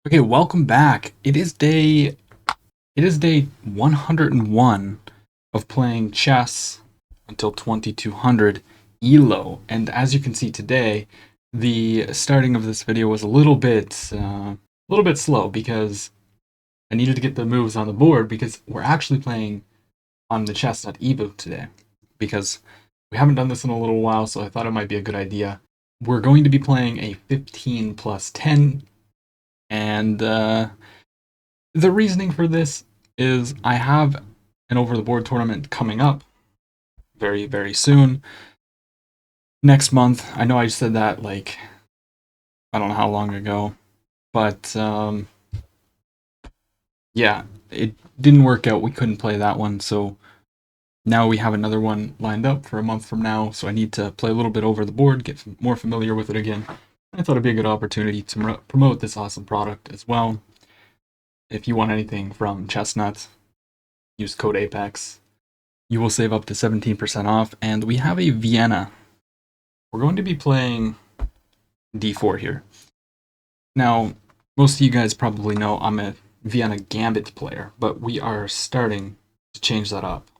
Okay, welcome back. It is day 101 of playing chess until 2200 ELO. And as you can see today, the starting of this video was a little bit slow because I needed to get the moves on the board because we're actually playing on the Chestnut Evo today because we haven't done this in a little while, so I thought it might be a good idea. We're going to be playing a 15 plus 10 and the reasoning for this is I have an over the board tournament coming up very, very soon. Next month. I know I said that like I don't know how long ago, but yeah, it didn't work out. We couldn't play that one, so now we have another one lined up for a month from now. So I need to play a little bit over the board, get more familiar with it again. I thought it'd be a good opportunity to promote this awesome product as well. If you want anything from Chestnut, use code APEX. You will save up to 17% off. And we have a Vienna. We're going to be playing d4 here. Now, most of you guys probably know I'm a Vienna Gambit player, but we are starting to change that up.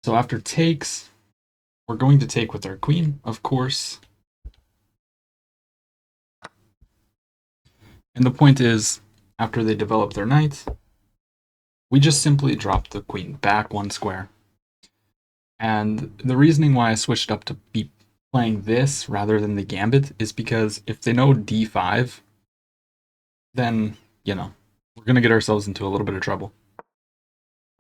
So after takes, we're going to take with our queen, of course. And the point is, after they develop their knight, we just simply drop the queen back one square. And the reasoning why I switched up to be playing this rather than the gambit is because if they know d5, then, we're going to get ourselves into a little bit of trouble.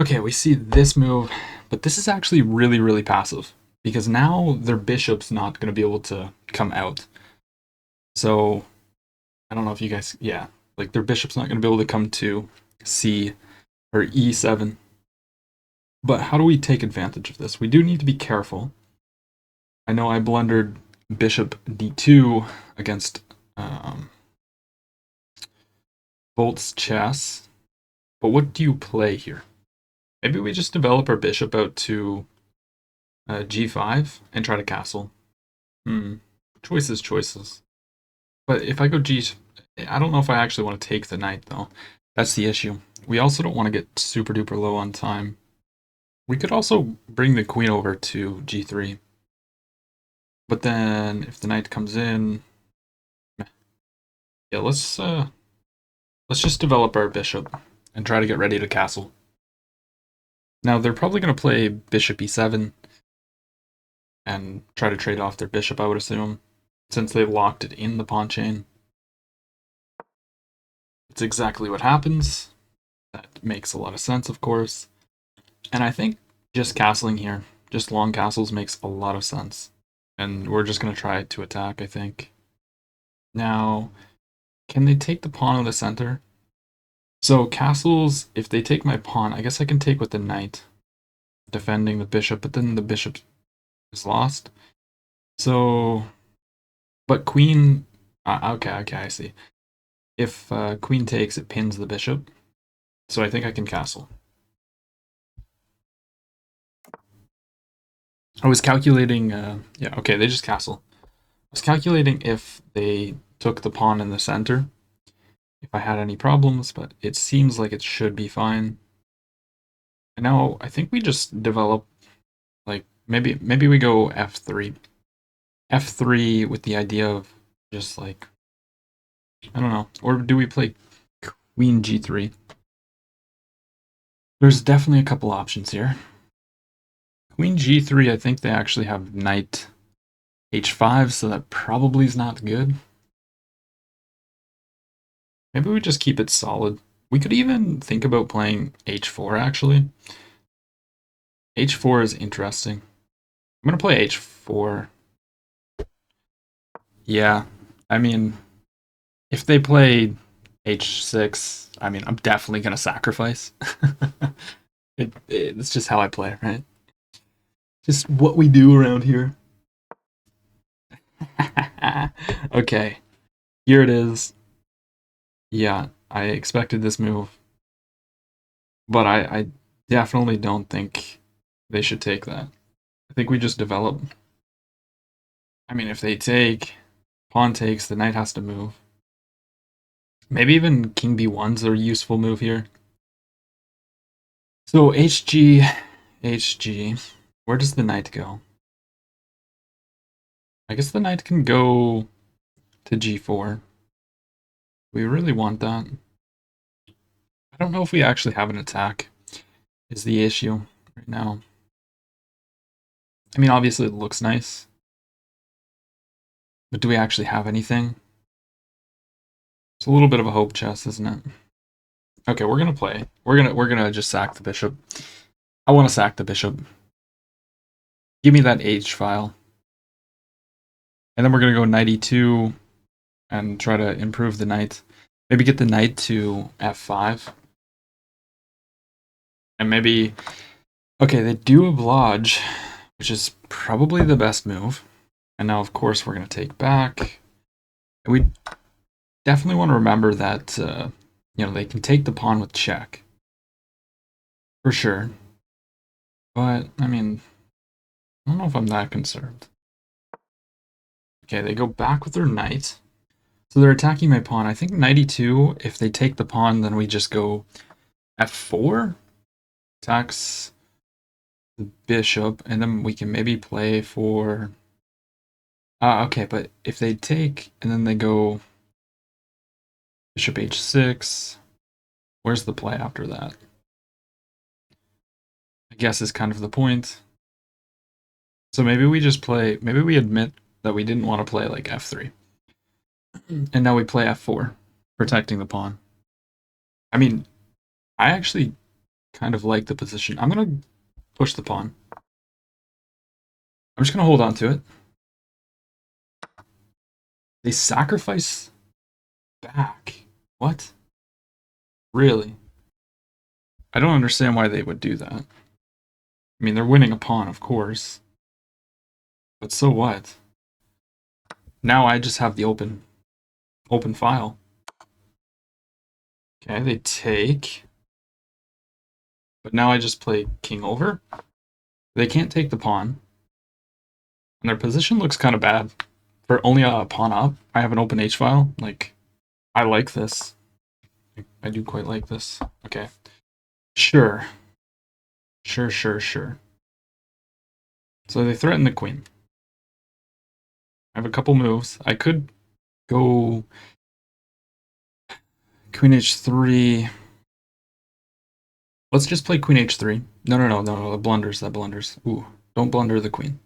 Okay, we see this move, but this is actually really, really passive because now their bishop's not going to be able to come out. So, I don't know if you guys, yeah, like their bishop's not going to be able to come to c or e7. But how do we take advantage of this? We do need to be careful. I know I blundered bishop d2 against Bolt's chess, but what do you play here? Maybe we just develop our bishop out to g5 and try to castle. Choices. But if I go I don't know if I actually want to take the knight, though. That's the issue. We also don't want to get super duper low on time. We could also bring the queen over to g3. But then if the knight comes in, yeah, let's just develop our bishop and try to get ready to castle. Now they're probably going to play bishop e7 and try to trade off their bishop, I would assume, since they locked it in the pawn chain. It's exactly what happens. That makes a lot of sense, of course. And I think just castling here, just long castles, makes a lot of sense. And we're just going to try to attack, I think. Now, can they take the pawn in the center? So castles, if they take my pawn, I guess I can take with the knight, defending the bishop, but then the bishop is lost. So, but queen, okay, I see. If queen takes, it pins the bishop. So I think I can castle. I was calculating, yeah, okay, they just castle. I was calculating if they took the pawn in the center, if I had any problems, but it seems like it should be fine. And now I think we just develop, like, maybe we go f3. f3 with the idea of just like, I don't know, or do we play queen g3? There's definitely a couple options here. Queen g3, I think they actually have knight h5, so that probably is not good. Maybe we just keep it solid. We could even think about playing h4, actually. h4 is interesting. I'm going to play h4. Yeah, I mean, if they play h6, I mean, I'm definitely going to sacrifice. It's just how I play, right? Just what we do around here. Okay, here it is. Yeah, I expected this move, but I definitely don't think they should take that. I think we just develop. I mean, if they take, pawn takes, the knight has to move. Maybe even king b1's a useful move here. So HG, HG. Where does the knight go? I guess the knight can go to g4. We really want that. I don't know if we actually have an attack, is the issue right now. I mean, obviously it looks nice. But do we actually have anything? It's a little bit of a hope chess, isn't it? Okay, we're gonna play. We're gonna just sack the bishop. I want to sack the bishop. Give me that H file. And then we're gonna go knight e2 and try to improve the knight. Maybe get the knight to f5. And maybe... Okay, they do oblige, which is probably the best move. And now, of course, we're going to take back. And we definitely want to remember that, you know, they can take the pawn with check. For sure. But, I mean, I don't know if I'm that concerned. Okay, they go back with their knight. So they're attacking my pawn. I think knight e2, if they take the pawn, then we just go f4. Attacks the bishop, and then we can maybe play for... okay, but if they take, and then they go bishop h6, where's the play after that? I guess is kind of the point. So maybe we just play, maybe we admit that we didn't want to play like f3. And now we play f4, protecting the pawn. I mean, I actually kind of like the position. I'm going to push the pawn. I'm just going to hold on to it. They sacrifice back. What? Really? I don't understand why they would do that. I mean, they're winning a pawn, of course. But so what? Now I just have the open file. Okay, they take. But now I just play king over. They can't take the pawn. And their position looks kind of bad. For only a pawn up, I have an open h file. Like, I like this. I do quite like this. Okay. Sure. Sure. So they threaten the queen. I have a couple moves. I could go queen h3. Let's just play queen h3. No, that blunders. Ooh, don't blunder the queen.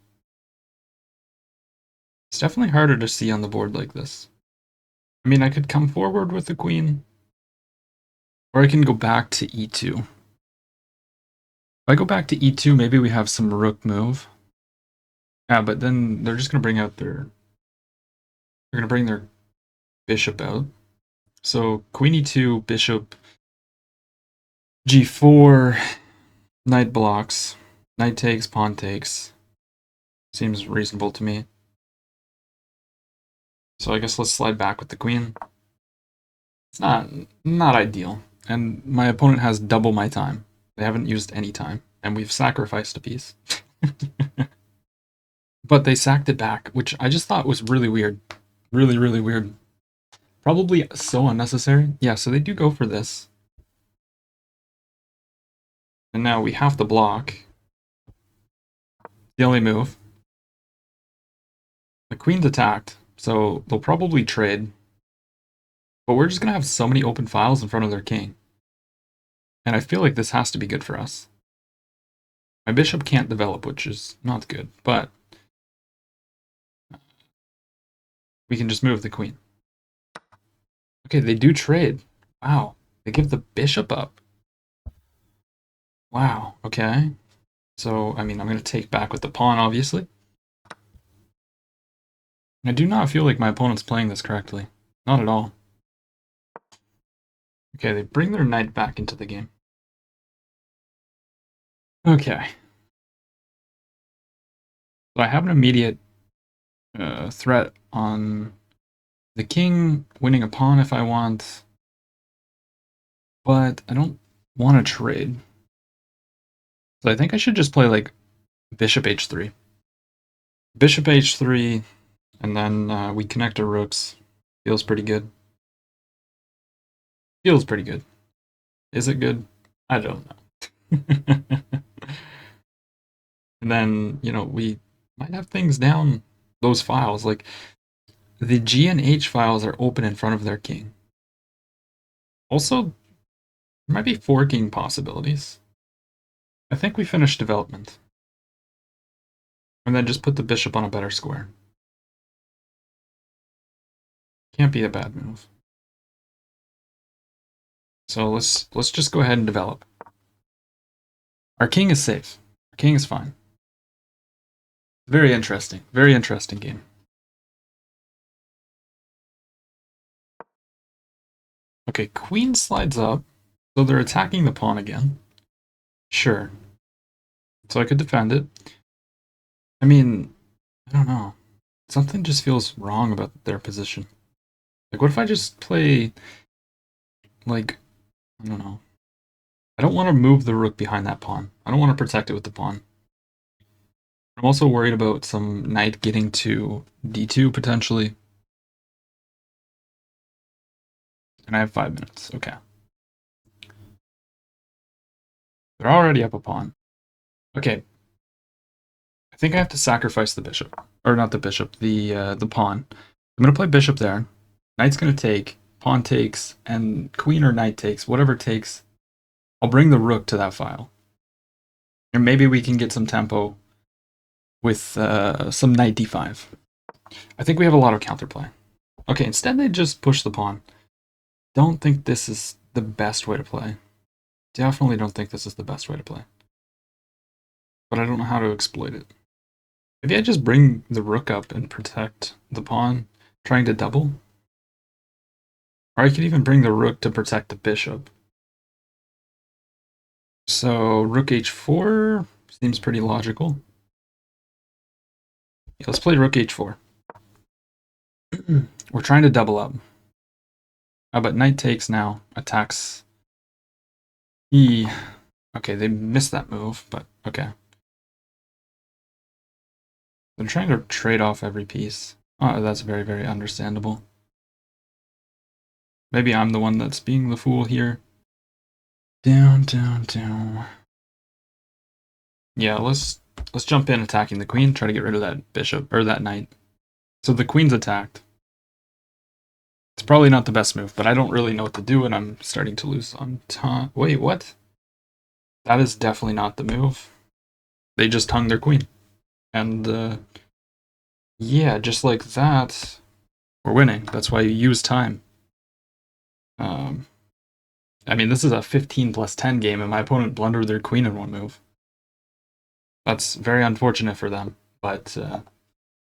It's definitely harder to see on the board like this. I mean, I could come forward with the queen, or I can go back to e2. If I go back to e2, maybe we have some rook move. Yeah, but then they're just going to bring out their... They're going to bring their bishop out. So queen e2, bishop g4, knight blocks, knight takes, pawn takes. Seems reasonable to me. So I guess let's slide back with the queen. It's not ideal. And my opponent has double my time. They haven't used any time. And we've sacrificed a piece. But they sacked it back, which I just thought was really weird. Really weird. Probably so unnecessary. Yeah, so they do go for this. And now we have to block. The only move. The queen's attacked, so they'll probably trade. But we're just going to have so many open files in front of their king. And I feel like this has to be good for us. My bishop can't develop, which is not good, but we can just move the queen. Okay, they do trade. Wow, they give the bishop up. Wow, okay. So, I mean, I'm going to take back with the pawn, obviously. I do not feel like my opponent's playing this correctly. Not at all. Okay, they bring their knight back into the game. Okay. So I have an immediate threat on the king, winning a pawn if I want. But I don't want to trade. So I think I should just play like bishop h3. Bishop h3, and then we connect our rooks. Feels pretty good. Feels pretty good. Is it good? I don't know. And then, you know, we might have things down those files. Like, the G and H files are open in front of their king. Also, there might be forking possibilities. I think we finished development. And then just put the bishop on a better square. Can't be a bad move. So let's just go ahead and develop. Our king is safe. Our king is fine. Very interesting game. Okay, queen slides up, so they're attacking the pawn again. Sure. So I could defend it. I mean, I don't know. Something just feels wrong about their position. Like, what if I just play, like, I don't know. I don't want to move the rook behind that pawn. I don't want to protect it with the pawn. I'm also worried about some knight getting to d2 potentially. And I have 5 minutes. Okay. They're already up a pawn. Okay. I think I have to sacrifice the bishop. Or not the bishop, the pawn. I'm going to play bishop there. Knight's going to take, pawn takes, and queen or knight takes, whatever takes. I'll bring the rook to that file. And maybe we can get some tempo with some knight d5. I think we have a lot of counterplay. Okay, instead they just push the pawn. Don't think this is the best way to play. Definitely don't think this is the best way to play. But I don't know how to exploit it. Maybe I just bring the rook up and protect the pawn, trying to double. Or I could even bring the rook to protect the bishop. So rook h4 seems pretty logical. Yeah, let's play rook h4. We're trying to double up. Oh, but knight takes now, attacks e. Okay, they missed that move, but okay. They're trying to trade off every piece. Oh, that's very, very understandable. Maybe I'm the one that's being the fool here. Down, down, down. Yeah, let's jump in attacking the queen, try to get rid of that bishop, or that knight. So the queen's attacked. It's probably not the best move, but I don't really know what to do, and I'm starting to lose on time. Wait, what? That is definitely not the move. They just hung their queen. And, yeah, just like that, we're winning. That's why you use time. I mean, this is a 15 plus 10 game, and my opponent blundered their queen in one move. That's very unfortunate for them, but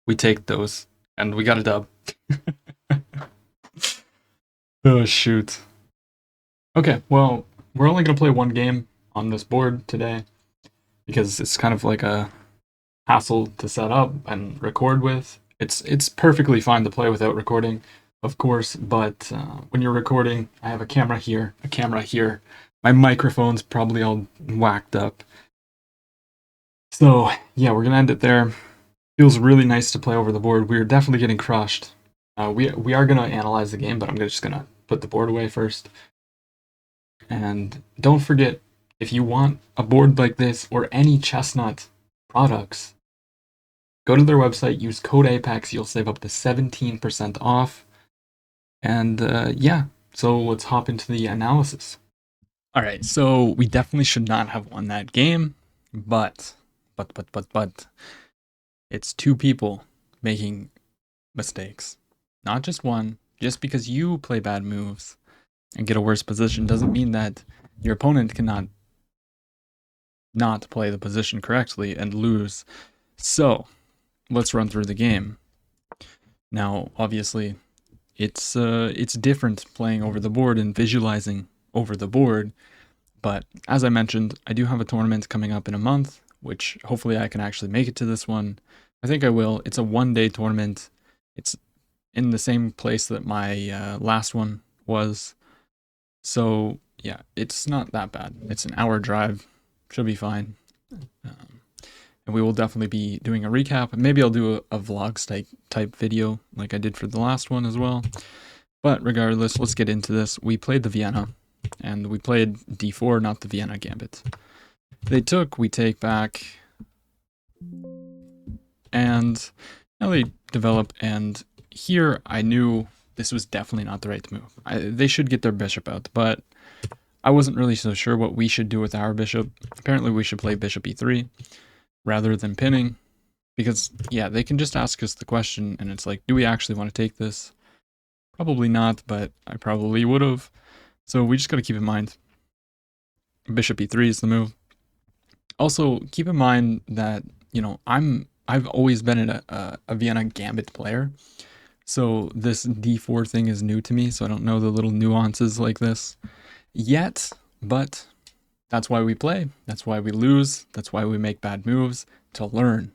we take those, and we got a dub. Oh, shoot. Okay, well, we're only going to play one game on this board today, because it's kind of like a hassle to set up and record with. It's perfectly fine to play without recording, of course, but when you're recording, I have a camera here, a camera here. My microphone's probably all whacked up. So, yeah, we're going to end it there. Feels really nice to play over the board. We're definitely getting crushed. We are going to analyze the game, but I'm just going to put the board away first. And don't forget, if you want a board like this or any Chestnut products, go to their website, use code APEX, you'll save up to 17% off. And yeah, so let's hop into the analysis. All right, so we definitely should not have won that game, but it's two people making mistakes. Not just one. Just because you play bad moves and get a worse position doesn't mean that your opponent cannot not play the position correctly and lose. So, let's run through the game. Now, obviously, it's different playing over the board and visualizing over the board, but as I mentioned, I do have a tournament coming up in a month, which hopefully I can actually make it to this one. I think I will. It's a one-day tournament. It's in the same place that my last one was. So, yeah, it's not that bad. It's an hour drive. Should be fine. And we will definitely be doing a recap. Maybe I'll do a vlogs type video like I did for the last one as well. But regardless, let's get into this. We played the Vienna, and we played d4, not the Vienna gambit. They took, we take back, and now they develop, and here I knew this was definitely not the right move. They should get their bishop out, but I wasn't really so sure what we should do with our bishop. Apparently we should play bishop e3 rather than pinning, because yeah, they can just ask us the question, and it's like, do we actually want to take this? Probably not, but I probably would have. So we just got to keep in mind, bishop e3 is the move. Also, keep in mind that, you know, I've always been a Vienna gambit player, so this d4 thing is new to me, so I don't know the little nuances like this yet, but that's why we play, that's why we lose, that's why we make bad moves, to learn.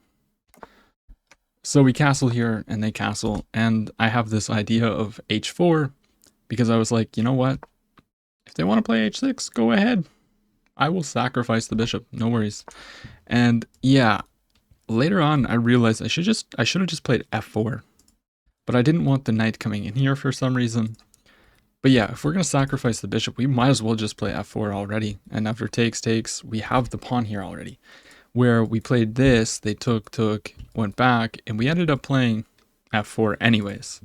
So we castle here, and they castle, and I have this idea of h4, because I was like, you know what? If they want to play h6, go ahead. I will sacrifice the bishop, no worries. And yeah, later on I realized I should have just played f4. But I didn't want the knight coming in here for some reason. But yeah, if we're going to sacrifice the bishop, we might as well just play f4 already. And after takes, we have the pawn here already. Where we played this, they took, went back, and we ended up playing f4 anyways.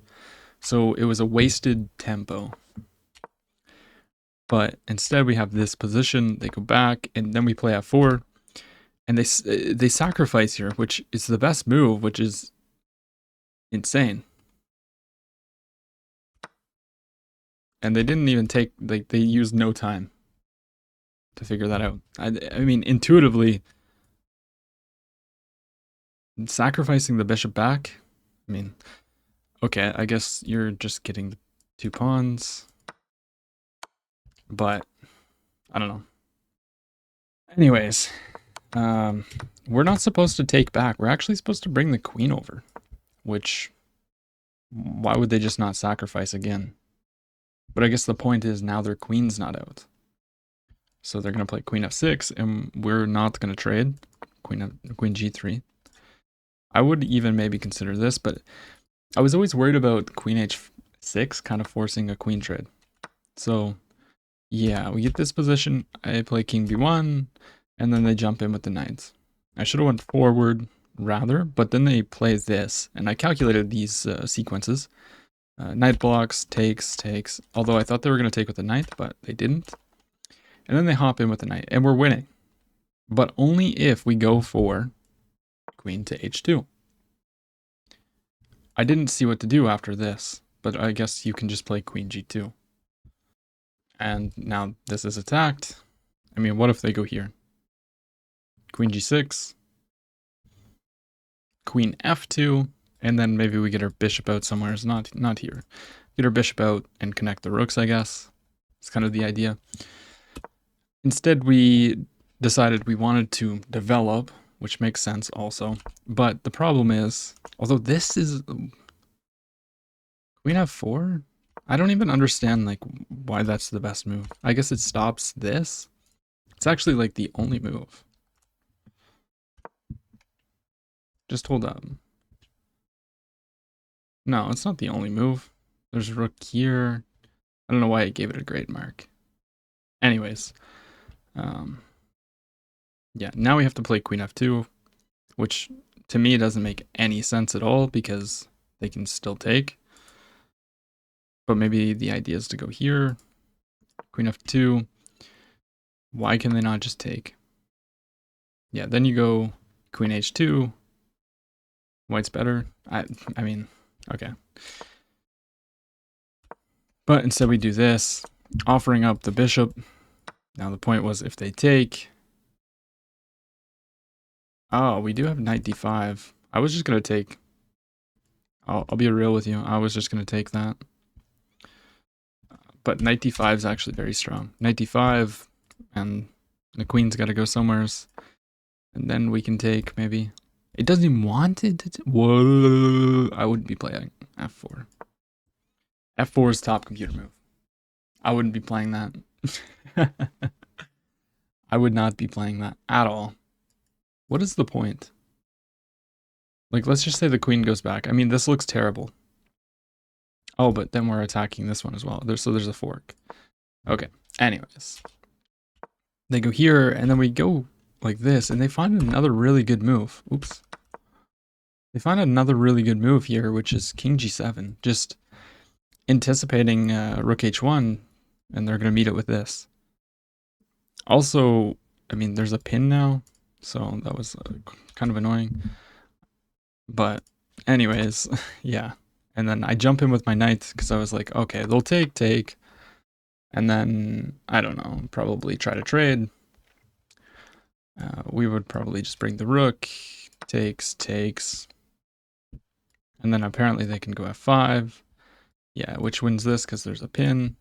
So it was a wasted tempo. But instead we have this position, they go back, and then we play f4. And they sacrifice here, which is the best move, which is insane. And they didn't even take, like, they used no time to figure that out. I mean, intuitively, sacrificing the bishop back, I mean, okay, I guess you're just getting the 2 pawns, but I don't know. Anyways, we're not supposed to take back. We're actually supposed to bring the queen over, which, why would they just not sacrifice again? But I guess the point is now their queen's not out. So they're going to play queen f6, and we're not going to trade queen g3. I would even maybe consider this, but I was always worried about queen h6 kind of forcing a queen trade. So yeah, we get this position. I play king b1, and then they jump in with the knights. I should have went forward rather, but then they play this, and I calculated these sequences. Knight blocks, takes, although I thought they were going to take with the knight, but they didn't. And then they hop in with the knight, and we're winning. But only if we go for queen to h2. I didn't see what to do after this, but I guess you can just play queen g2. And now this is attacked. I mean, what if they go here? Queen g6, queen f2, and then maybe we get our bishop out somewhere. It's not here. Get our bishop out and connect the rooks, I guess. It's kind of the idea. Instead, we decided we wanted to develop, which makes sense also. But the problem is, although this is queen f4, I don't even understand like why that's the best move. I guess it stops this. It's actually like the only move. Just hold up. No, it's not the only move. There's rook here. I don't know why I gave it a great mark. Anyways, yeah, now we have to play queen f2, which to me doesn't make any sense at all because they can still take. But maybe the idea is to go here, queen f2. Why can they not just take? Yeah, then you go queen h2. White's better. I mean, okay. But instead we do this, offering up the bishop. Now the point was if they take... Oh, we do have knight d5. I was just going to take... I'll be real with you. I was just going to take that. But knight d5 is actually very strong. Knight d5, and the queen's got to go somewhere. And then we can take, maybe. It doesn't even want it to... Whoa! I wouldn't be playing f4. f4 is top computer move. I wouldn't be playing that. I would not be playing that at all. What is the point? Like, let's just say the queen goes back. I mean, this looks terrible. Oh, but then we're attacking this one as well. So there's a fork. Okay. Anyways, they go here, and then we go like this, and they find another really good move. Oops. They find another really good move here, which is King G7. Just anticipating Rook H1, and they're going to meet it with this. Also, I mean, there's a pin now, so that was kind of annoying. But anyways, yeah. And then I jump in with my knight because I was like, okay, they'll take. And then, I don't know, probably try to trade. We would probably just bring the rook, takes. And then apparently they can go f5. Yeah, which wins this because there's a pin.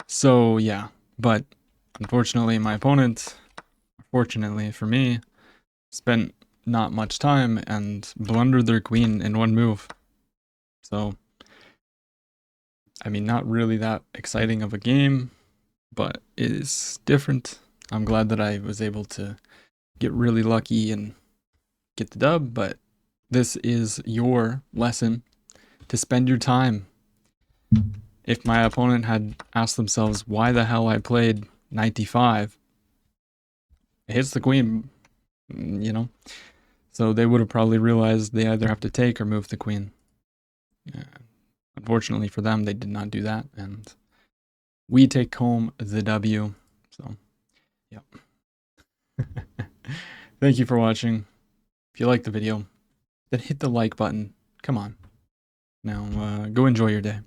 So, yeah. But unfortunately, my opponent, fortunately for me, spent not much time and blundered their queen in one move. So, I mean, not really that exciting of a game, but it is different. I'm glad that I was able to get really lucky and get the dub, but this is your lesson to spend your time. If my opponent had asked themselves why the hell I played 95, it hits the queen, you know? So they would have probably realized they either have to take or move the queen. Yeah. Unfortunately for them, they did not do that, and we take home the W. So, yep. Thank you for watching. If you liked the video, then hit the like button. Come on. Now, go enjoy your day.